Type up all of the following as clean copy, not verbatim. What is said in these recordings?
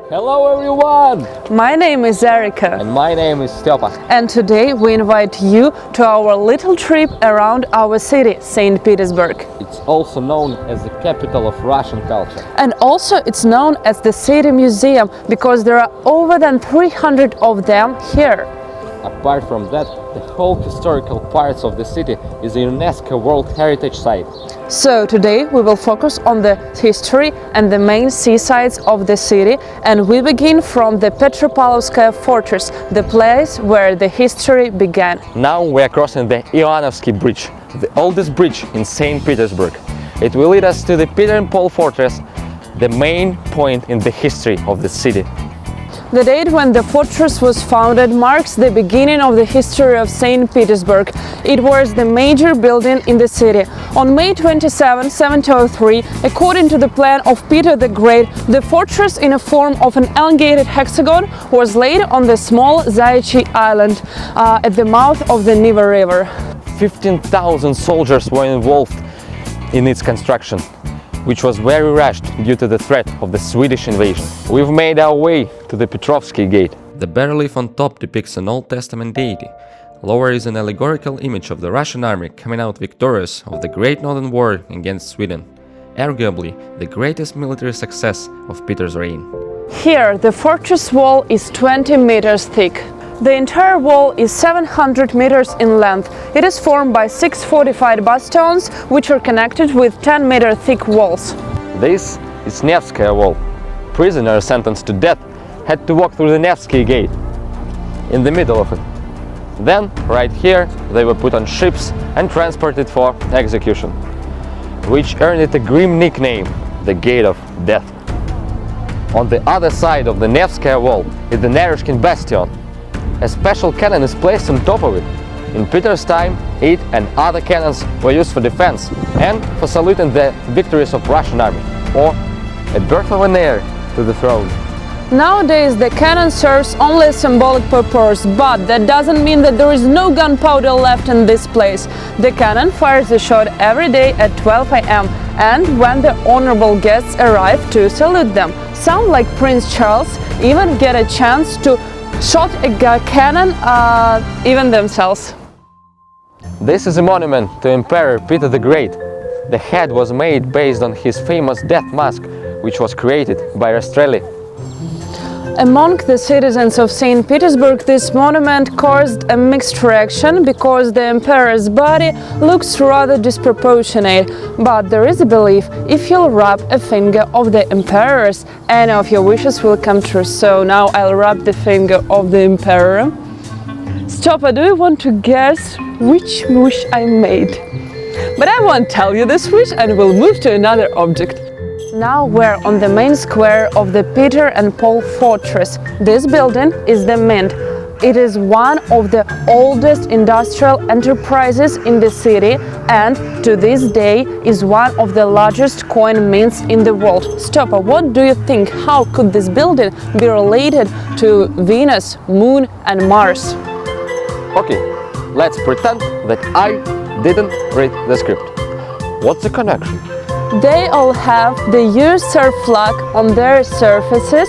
Hello everyone! My name is Erika. And my name is Stepa. And today we invite you to our little trip around our city, Saint Petersburg. It's also known as the capital of Russian culture. And also it's known as the City Museum because there are over than 300 of them here. Apart from that, the whole historical parts of the city is a UNESCO World Heritage Site. So today we will focus on the history and the main seasides of the city, and we begin from the Petropavlovskaya fortress, the place where the history began. Now we are crossing the Ivanovsky Bridge, the oldest bridge in Saint Petersburg. It will lead us to the Peter and Paul Fortress, the main point in the history of the city. The date when the fortress was founded marks the beginning of the history of Saint Petersburg. It was the major building in the city. On May 27, 1703, according to the plan of Peter the Great, the fortress in a form of an elongated hexagon was laid on the small Zayachi Island at the mouth of the Neva River. 15,000 soldiers were involved in its construction, which was very rushed due to the threat of the Swedish invasion. We've made our way to the Petrovsky Gate. The barrel-leaf on top depicts an Old Testament deity. Lower is an allegorical image of the Russian army coming out victorious of the Great Northern War against Sweden, arguably the greatest military success of Peter's reign. Here, the fortress wall is 20 meters thick. The entire wall is 700 meters in length. It is formed by 6 fortified bastions, which are connected with 10-meter thick walls. This is Nevskaya Wall. Prisoners sentenced to death had to walk through the Nevsky Gate, in the middle of it. Then, right here, they were put on ships and transported for execution, which earned it a grim nickname, the Gate of Death. On the other side of the Nevskaya Wall is the Naryshkin Bastion. A special cannon is placed on top of it. In Peter's time, it and other cannons were used for defense and for saluting the victories of Russian army, or a birth of an heir to the throne. Nowadays, the cannon serves only a symbolic purpose, but that doesn't mean that there is no gunpowder left in this place. The cannon fires a shot every day at 12 a.m. and when the honorable guests arrive to salute them. Some, like Prince Charles, even get a chance to shot a cannon even themselves. This is a monument to Emperor Peter the Great. The head was made based on his famous death mask, which was created by Rastrelli. Among the citizens of St. Petersburg, this monument caused a mixed reaction because the emperor's body looks rather disproportionate. But there is a belief, if you'll rub a finger of the emperor's, any of your wishes will come true. So now I'll rub the finger of the emperor. Stepa, do you want to guess which wish I made? But I won't tell you this wish and we'll move to another object. Now we're on the main square of the Peter and Paul Fortress. This building is the Mint. It is one of the oldest industrial enterprises in the city and to this day is one of the largest coin mints in the world. Stepa, what do you think? How could this building be related to Venus, Moon and Mars? Okay, let's pretend that I didn't read the script. What's the connection? They all have the USSR flag on their surfaces,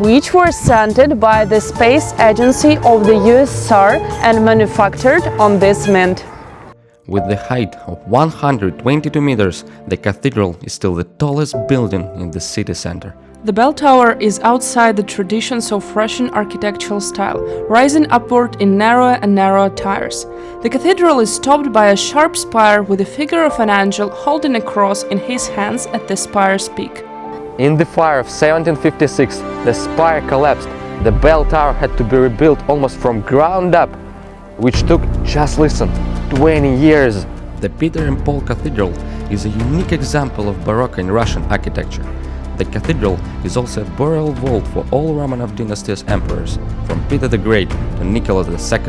which were sent by the space agency of the USSR and manufactured on this mint. With the height of 122 meters, the cathedral is still the tallest building in the city center. The bell tower is outside the traditions of Russian architectural style, rising upward in narrower and narrower tiers. The cathedral is topped by a sharp spire with the figure of an angel holding a cross in his hands at the spire's peak. In the fire of 1756, the spire collapsed. The bell tower had to be rebuilt almost from ground up, which took, just listen, 20 years. The Peter and Paul Cathedral is a unique example of Baroque in Russian architecture. The cathedral is also a burial vault for all Romanov dynasty's emperors, from Peter the Great to Nicholas II,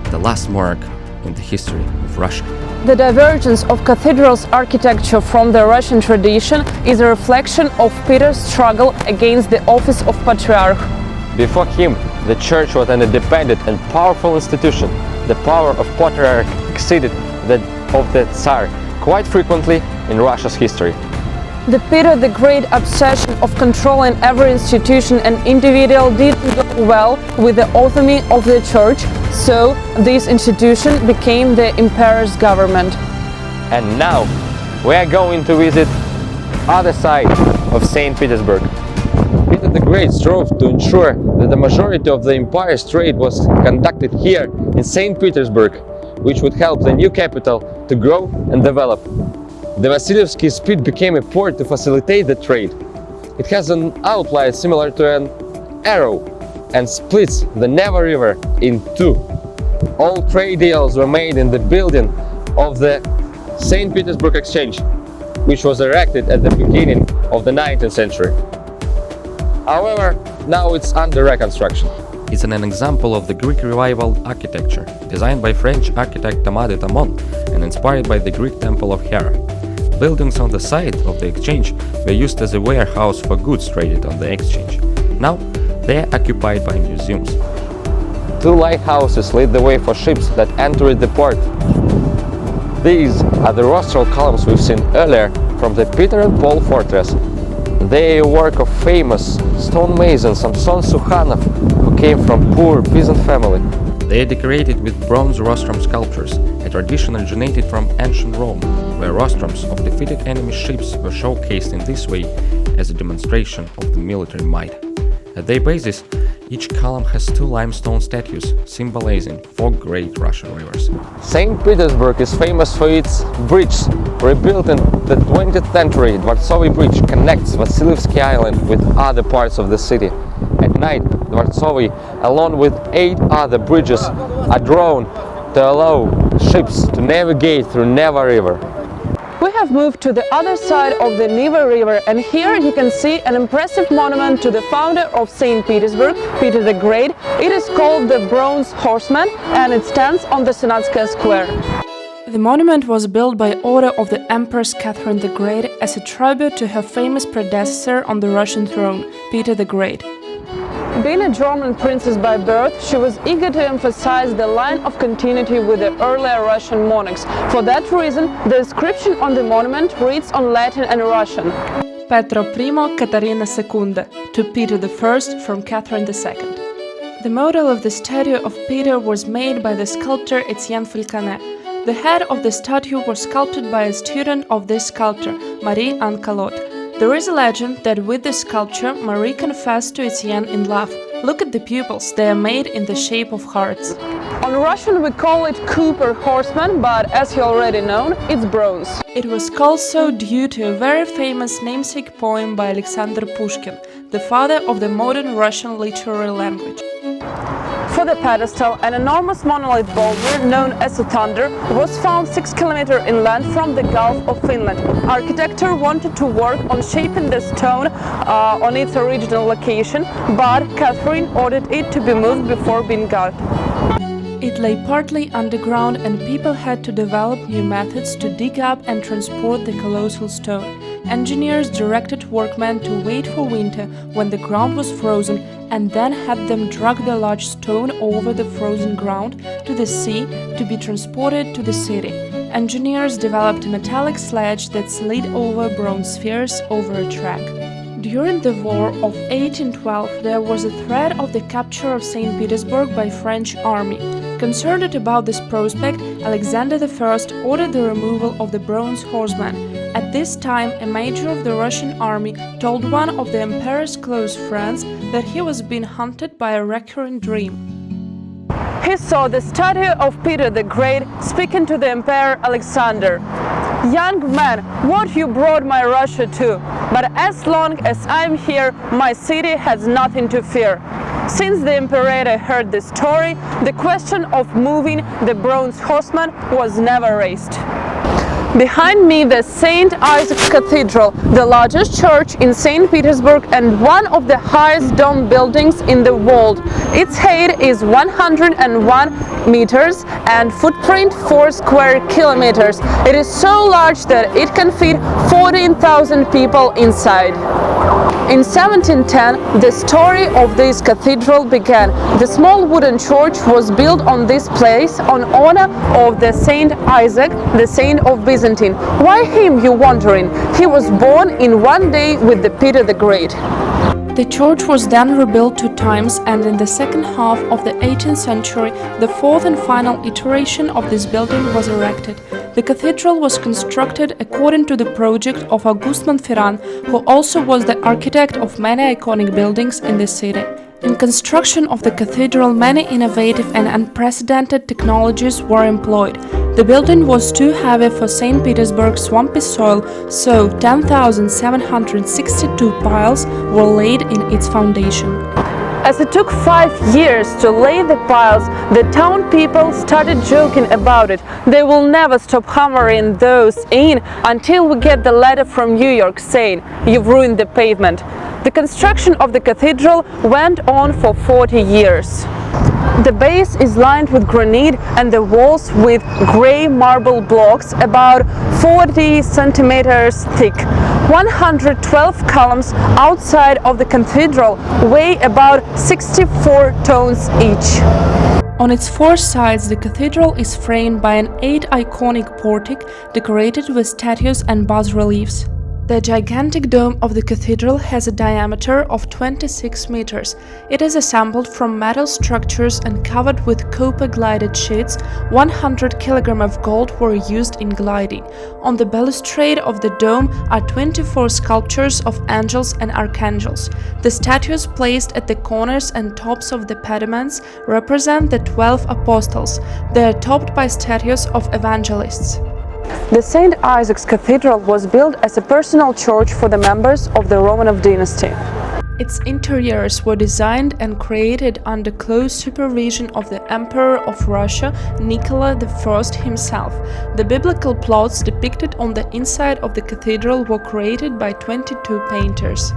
the last monarch in the history of Russia. The divergence of cathedrals architecture from the Russian tradition is a reflection of Peter's struggle against the office of Patriarch. Before him, the church was an independent and powerful institution. The power of Patriarch exceeded that of the Tsar. quite frequently in Russia's history. The Peter the Great obsession of controlling every institution and individual didn't go well with the autonomy of the church, so this institution became the emperor's government. And now we are going to visit other side of Saint Petersburg. Peter the Great strove to ensure that the majority of the empire's trade was conducted here in Saint Petersburg, which would help the new capital to grow and develop. The Vasilievsky Spit became a port to facilitate the trade. It has an outline similar to an arrow and splits the Neva River in two. All trade deals were made in the building of the Saint Petersburg Exchange, which was erected at the beginning of the 19th century. However, now it's under reconstruction. It's an example of the Greek revival architecture, designed by French architect Thomas de Tamon and inspired by the Greek temple of Hera. Buildings on the site of the exchange were used as a warehouse for goods traded on the exchange. Now they are occupied by museums. Two lighthouses lead the way for ships that entered the port. These are the rostral columns we've seen earlier from the Peter and Paul fortress. They are a work of famous stonemason Samson Sukhanov, who came from poor peasant family. They are decorated with bronze rostrum sculptures, a tradition originated from ancient Rome, where rostrums of defeated enemy ships were showcased in this way as a demonstration of the military might. At their basis, each column has two limestone statues symbolizing four great Russian rivers. Saint Petersburg is famous for its bridge. Rebuilt in the 20th century, Dvortsovy Bridge connects Vasilievsky Island with other parts of the city. At night, Dvortsovy, along with 8 other bridges, are drawn to allow ships to navigate through Neva River. We have moved to the other side of the Neva River, and here you can see an impressive monument to the founder of Saint Petersburg, Peter the Great. It is called the Bronze Horseman and it stands on the Senatskaya Square. The monument was built by order of the Empress Catherine the Great as a tribute to her famous predecessor on the Russian throne, Peter the Great. Being a German princess by birth, she was eager to emphasize the line of continuity with the earlier Russian monarchs. For that reason, the inscription on the monument reads on Latin and Russian. Petro I, Caterina II, to Peter I from Catherine II. The model of the statue of Peter was made by the sculptor Etienne Fulcanet. The head of the statue was sculpted by a student of this sculptor, Marie-Anne Calotte. There is a legend that with this sculpture, Marie confessed to Etienne in love. Look at the pupils, they are made in the shape of hearts. On Russian we call it Cooper Horseman, but as you already know, it's bronze. It was called so due to a very famous namesake poem by Alexander Pushkin, the father of the modern Russian literary language. For the pedestal, an enormous monolith boulder known as a thunder was found 6 km inland from the Gulf of Finland. Architecture wanted to work on shaping the stone on its original location, but Catherine ordered it to be moved before being cut. It lay partly underground and people had to develop new methods to dig up and transport the colossal stone. Engineers directed workmen to wait for winter when the ground was frozen and then had them drag the large stone over the frozen ground to the sea to be transported to the city. Engineers developed a metallic sledge that slid over bronze spheres over a track. During the War of 1812, there was a threat of the capture of Saint Petersburg by French army. Concerned about this prospect, Alexander I ordered the removal of the Bronze Horseman. At this time, a major of the Russian army told one of the emperor's close friends that he was being hunted by a recurring dream. He saw the statue of Peter the Great speaking to the Emperor Alexander. "Young man, what you brought my Russia to? But as long as I'm here, my city has nothing to fear." Since the Imperator heard this story, the question of moving the Bronze Horseman was never raised. Behind me, the St. Isaac's Cathedral, the largest church in St. Petersburg and one of the highest dome buildings in the world. Its height is 101 meters and footprint 4 square kilometers. It is so large that it can fit 14,000 people inside. In 1710, the story of this cathedral began. The small wooden church was built on this place on honor of the Saint Isaac, the saint of Byzantine. Why him, you wondering? He was born in one day with the Peter the Great. The church was then rebuilt 2 times, and in the second half of the 18th century, the fourth and final iteration of this building was erected. The cathedral was constructed according to the project of August Montferrand, who also was the architect of many iconic buildings in the city. In construction of the cathedral, many innovative and unprecedented technologies were employed. The building was too heavy for Saint Petersburg's swampy soil, so 10,762 piles were laid in its foundation. As it took 5 years to lay the piles, the town people started joking about it. They will never stop hammering those in until we get the letter from New York saying, "You've ruined the pavement." The construction of the cathedral went on for 40 years. The base is lined with granite and the walls with gray marble blocks about 40 centimeters thick. 112 columns outside of the cathedral weigh about 64 tons each. On its 4 sides, the cathedral is framed by an 8 iconic portic decorated with statues and bas-reliefs. The gigantic dome of the cathedral has a diameter of 26 meters. It is assembled from metal structures and covered with copper gilded sheets. 100 kilograms of gold were used in gilding. On the balustrade of the dome are 24 sculptures of angels and archangels. The statues placed at the corners and tops of the pediments represent the 12 apostles. They are topped by statues of evangelists. The Saint Isaac's Cathedral was built as a personal church for the members of the Romanov dynasty. Its interiors were designed and created under close supervision of the Emperor of Russia, Nicholas I himself. The biblical plots depicted on the inside of the cathedral were created by 22 painters.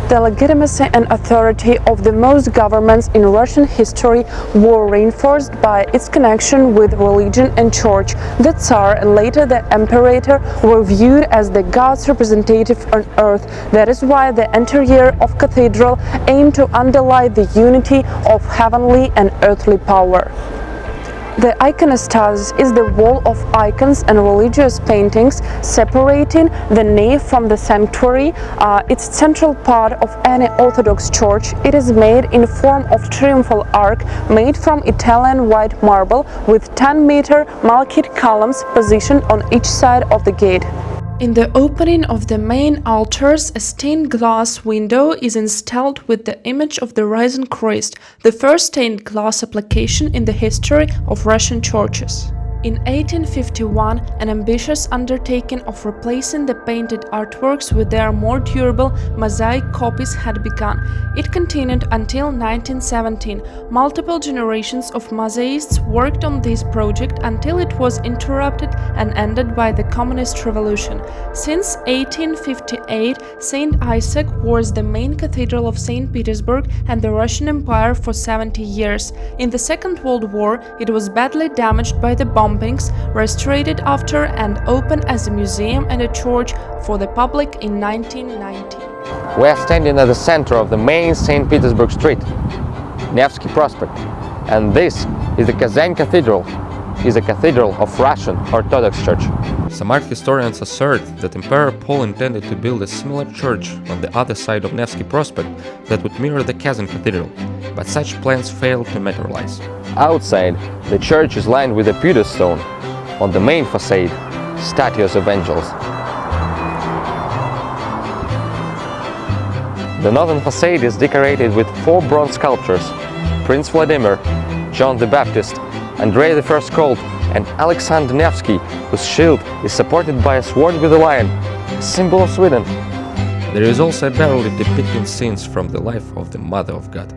The legitimacy and authority of the most governments in Russian history were reinforced by its connection with religion and church. The Tsar and later the Imperator were viewed as the God's representative on earth. That is why the interior of cathedral aimed to underlie the unity of heavenly and earthly power. The iconostasis is the wall of icons and religious paintings separating the nave from the sanctuary. It's central part of any Orthodox church. It is made in form of triumphal arch made from Italian white marble with 10-meter malachite columns positioned on each side of the gate. In the opening of the main altars, a stained glass window is installed with the image of the risen Christ, the first stained glass application in the history of Russian churches. In 1851, an ambitious undertaking of replacing the painted artworks with their more durable mosaic copies had begun. It continued until 1917. Multiple generations of mosaists worked on this project until it was interrupted and ended by the Communist Revolution. Since 1858, Saint Isaac was the main cathedral of Saint Petersburg and the Russian Empire for 70 years. In the Second World War, it was badly damaged by the bombings, restored after and opened as a museum and a church for the public in 1990. We are standing at the center of the main St. Petersburg Street, Nevsky Prospect, and this is the Kazan Cathedral. Is a cathedral of Russian Orthodox Church. Some art historians assert that Emperor Paul intended to build a similar church on the other side of Nevsky Prospect that would mirror the Kazan Cathedral, but such plans failed to materialize. Outside, the church is lined with a pewter stone. On the main facade, statues of angels. The northern facade is decorated with 4 bronze sculptures: Prince Vladimir, John the Baptist, Andrei I Colt, and Alexander Nevsky, whose shield is supported by a sword with a lion, a symbol of Sweden. There is also a bas-relief depicting scenes from the life of the Mother of God.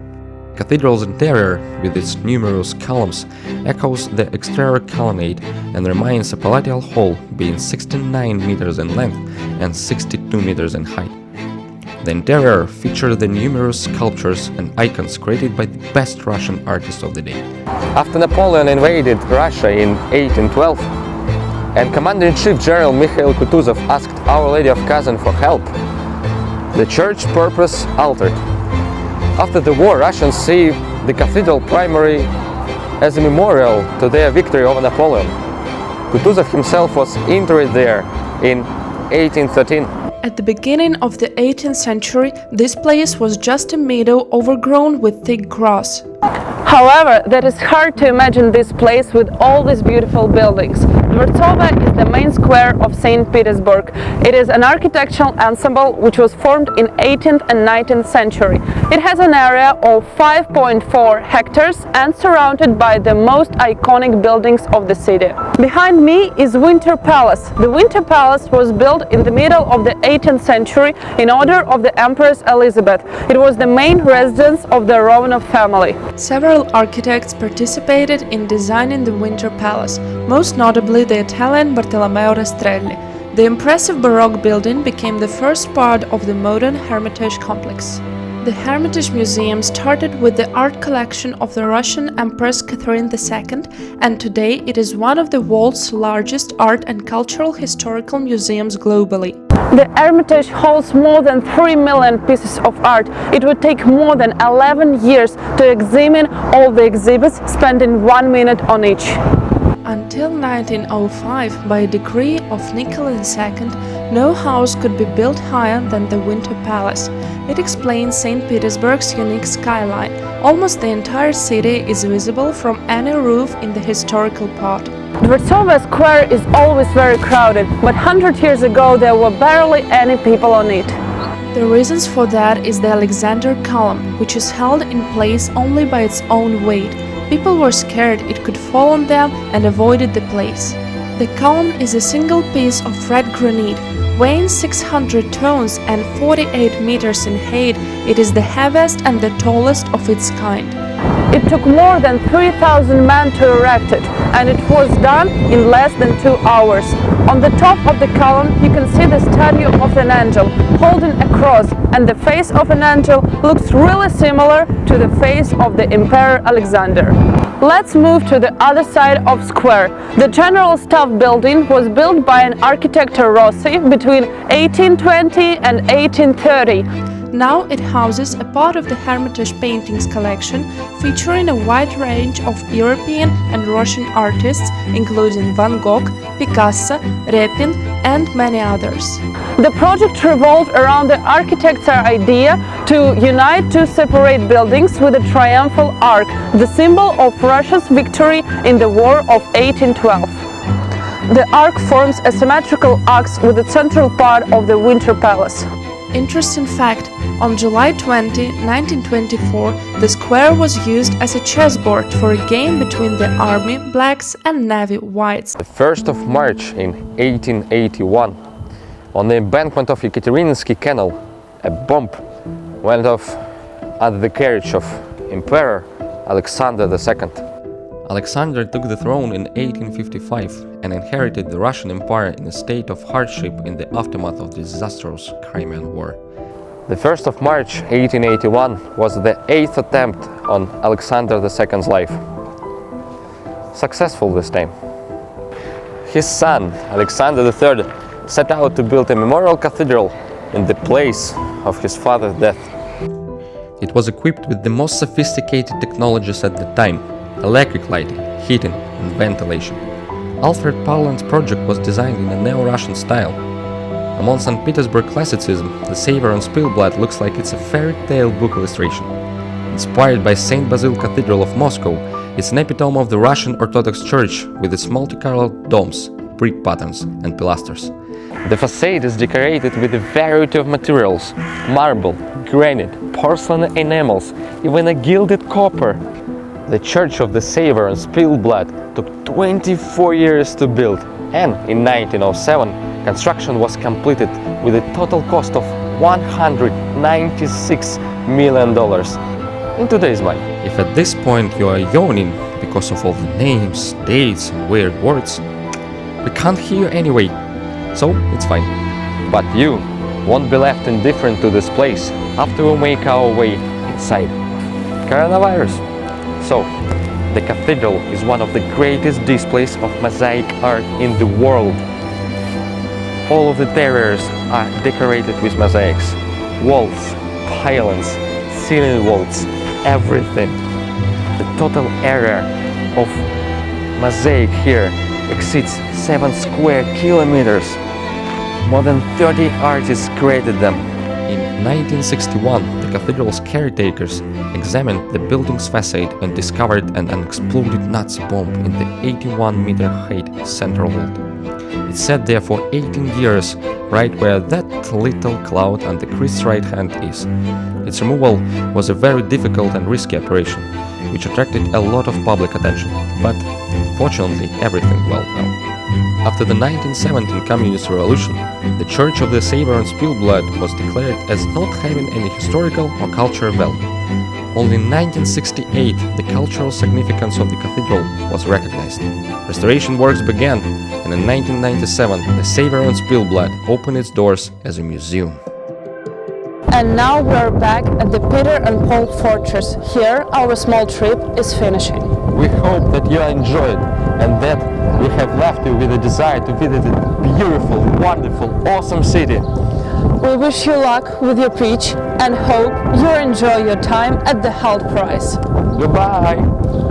Cathedral's interior, with its numerous columns, echoes the exterior colonnade and reminds a palatial hall being 69 meters in length and 62 meters in height. The interior features the numerous sculptures and icons created by the best Russian artists of the day. After Napoleon invaded Russia in 1812 and Commander-in-Chief General Mikhail Kutuzov asked Our Lady of Kazan for help, The church purpose altered. After the war, Russians see the cathedral primarily as a memorial to their victory over Napoleon. Kutuzov himself was interred there in 1813. At the beginning of the 18th century, this place was just a meadow overgrown with thick grass. However, that is hard to imagine this place with all these beautiful buildings. Dvortsova is the main square of Saint Petersburg. It is an architectural ensemble which was formed in 18th and 19th century. It has an area of 5.4 hectares and surrounded by the most iconic buildings of the city. Behind me is Winter Palace. The Winter Palace was built in the middle of the 18th century in honor of the Empress Elizabeth. It was the main residence of the Romanov family. Several architects participated in designing the Winter Palace, most notably the Italian Bartolomeo Rastrelli. The impressive Baroque building became the first part of the modern Hermitage complex. The Hermitage Museum started with the art collection of the Russian Empress Catherine II, and today it is one of the world's largest art and cultural historical museums globally. The Hermitage holds more than 3 million pieces of art. It would take more than 11 years to examine all the exhibits, spending 1 minute on each. Until 1905, by a decree of Nicholas II, no house could be built higher than the Winter Palace. It explains St. Petersburg's unique skyline. Almost the entire city is visible from any roof in the historical part. Dvortsova Square is always very crowded, but 100 years ago there were barely any people on it. The reasons for that is the Alexander Column, which is held in place only by its own weight. People were scared it could fall on them and avoided the place. The column is a single piece of red granite, weighing 600 tons and 48 meters in height. It is the heaviest and the tallest of its kind. It took more than 3,000 men to erect it, and it was done in less than 2 hours. On the top of the column you can see the statue of an angel holding a cross, and the face of an angel looks really similar to the face of the Emperor Alexander. Let's move to the other side of square. The General Staff building was built by an architect Rossi between 1820 and 1830. Now it houses a part of the Hermitage paintings collection, featuring a wide range of European and Russian artists, including Van Gogh, Picasso, Repin, and many others. The project revolved around the architect's idea to unite two separate buildings with a triumphal arch, the symbol of Russia's victory in the War of 1812. The arch forms a symmetrical arch with the central part of the Winter Palace. Interesting fact, on July 20, 1924, the square was used as a chessboard for a game between the Army Blacks and Navy Whites. The 1st of March in 1881, on the embankment of Yekaterinsky Canal, a bomb went off under the carriage of Emperor Alexander II. Alexander took the throne in 1855 and inherited the Russian Empire in a state of hardship in the aftermath of the disastrous Crimean War. The 1st of March 1881 was the 8th attempt on Alexander II's life. Successful this time. His son, Alexander III, set out to build a memorial cathedral in the place of his father's death. It was equipped with the most sophisticated technologies at the time: electric lighting, heating, and ventilation. Alfred Parland's project was designed in a neo-Russian style. Among St. Petersburg classicism, the Savior on Spielblatt looks like it's a fairy tale book illustration. Inspired by St. Basil Cathedral of Moscow, it's an epitome of the Russian Orthodox Church with its multicolored domes, brick patterns, and pilasters. The facade is decorated with a variety of materials: marble, granite, porcelain enamels, even a gilded copper. The Church of the Savior on Spielblatt took 24 years to build, and in 1907 construction was completed with a total cost of $196 million in today's money. If at this point you are yawning because of all the names, dates, and weird words, we can't hear you anyway, so it's fine. But you won't be left indifferent to this place after we make our way inside. Coronavirus. So, the cathedral is one of the greatest displays of mosaic art in the world. All of the interiors are decorated with mosaics. walls, pylons, ceiling vaults, everything. The total area of mosaic here exceeds 7 square kilometers. More than 30 artists created them. In 1961, the cathedral's caretakers examined the building's facade and discovered an unexploded Nazi bomb in the 81-meter-height central vault. It sat there for 18 years, right where that little cloud on the Christ's right hand is. Its removal was a very difficult and risky operation, which attracted a lot of public attention, but fortunately everything went well. After the 1917 Communist Revolution, the Church of the Savior and Spielblood was declared as not having any historical or cultural value. Only in 1968 the cultural significance of the cathedral was recognized. Restoration works began, and in 1997 the Savior and Spielblood opened its doors as a museum. And now we are back at the Peter and Paul Fortress. Here our small trip is finishing. We hope that you enjoyed and that we have left you with a desire to visit a beautiful, wonderful, awesome city. We wish you luck with your pitch and hope you enjoy your time at the Halt Prize. Goodbye!